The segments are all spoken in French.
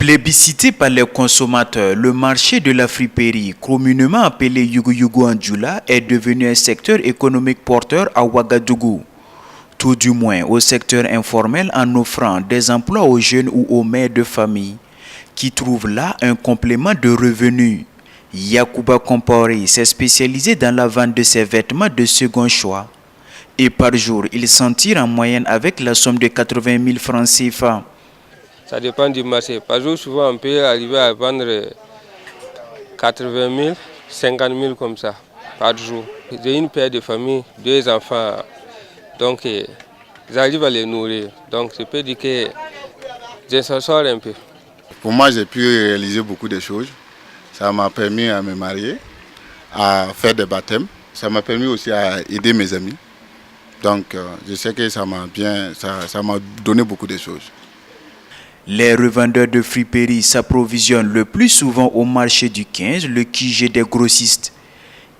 Plébiscité par les consommateurs, le marché de la friperie, communément appelé Yugu Yugu Anjula, est devenu un secteur économique porteur à Ouagadougou. Tout du moins au secteur informel en offrant des emplois aux jeunes ou aux mères de famille, qui trouvent là un complément de revenus. Yacouba Compaoré s'est spécialisé dans la vente de ses vêtements de second choix. Et par jour, il s'en tire en moyenne avec la somme de 80 000 francs CFA. Ça dépend du marché. Par jour, souvent, on peut arriver à vendre 80 000, 50 000 comme ça, par jour. J'ai une paire de famille, 2 enfants, donc j'arrive à les nourrir. Donc je peux dire que je s'en sors un peu. Pour moi, j'ai pu réaliser beaucoup de choses. Ça m'a permis à me marier, à faire des baptêmes. Ça m'a permis aussi à aider mes amis. Donc je sais que ça m'a donné beaucoup de choses. Les revendeurs de friperies s'approvisionnent le plus souvent au marché du 15, le QG des grossistes.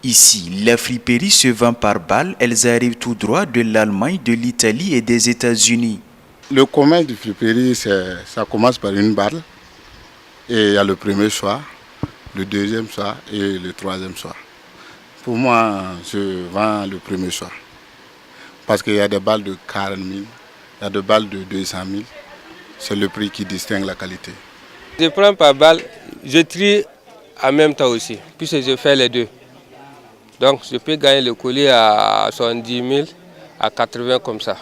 Ici, les friperies se vendent par balles, elles arrivent tout droit de l'Allemagne, de l'Italie et des États-Unis. Le commerce de friperie, ça commence par une balle. Et il y a le premier soir, le deuxième soir et le troisième soir. Pour moi, je vends le premier soir. Parce qu'il y a des balles de 40 000, il y a des balles de 200 000. C'est le prix qui distingue la qualité. Je prends par balle, je trie en même temps aussi, puisque je fais les deux. Donc je peux gagner le collier à 70 000, à 80 comme ça.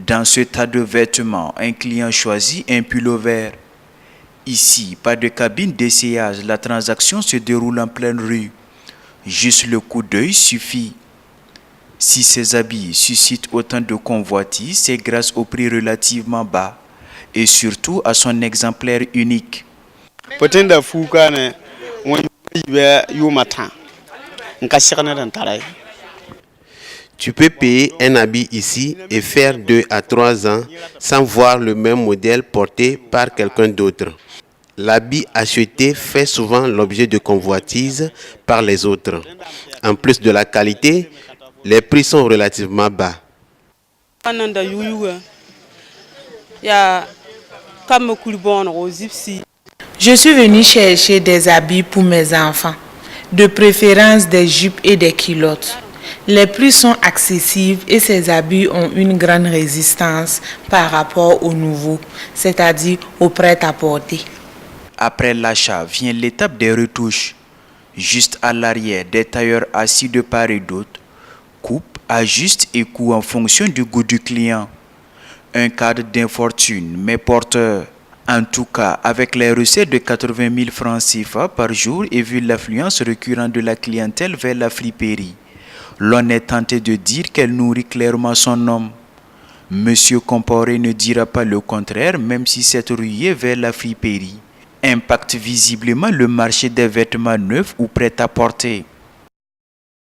Dans ce tas de vêtements, un client choisit un pull-over. Ici, pas de cabine d'essayage, la transaction se déroule en pleine rue. Juste le coup d'œil suffit. Si ces habits suscitent autant de convoitises, c'est grâce au prix relativement bas et surtout à son exemplaire unique. Tu peux payer un habit ici et faire 2 à 3 ans sans voir le même modèle porté par quelqu'un d'autre. L'habit acheté fait souvent l'objet de convoitises par les autres. En plus de la qualité, les prix sont relativement bas. Je suis venue chercher des habits pour mes enfants, de préférence des jupes et des culottes. Les prix sont accessibles et ces habits ont une grande résistance par rapport aux nouveaux, c'est-à-dire aux prêt-à-porter. Après l'achat vient l'étape des retouches. Juste à l'arrière, des tailleurs assis de part et d'autre coupent, ajustent et coupent en fonction du goût du client. Un cadre d'infortune, mais porteur. En tout cas, avec les recettes de 80 000 francs CFA par jour et vu l'affluence récurrente de la clientèle vers la friperie, l'on est tenté de dire qu'elle nourrit clairement son homme. Monsieur Compaoré ne dira pas le contraire, même si cette ruée vers la friperie impacte visiblement le marché des vêtements neufs ou prêt-à-porter.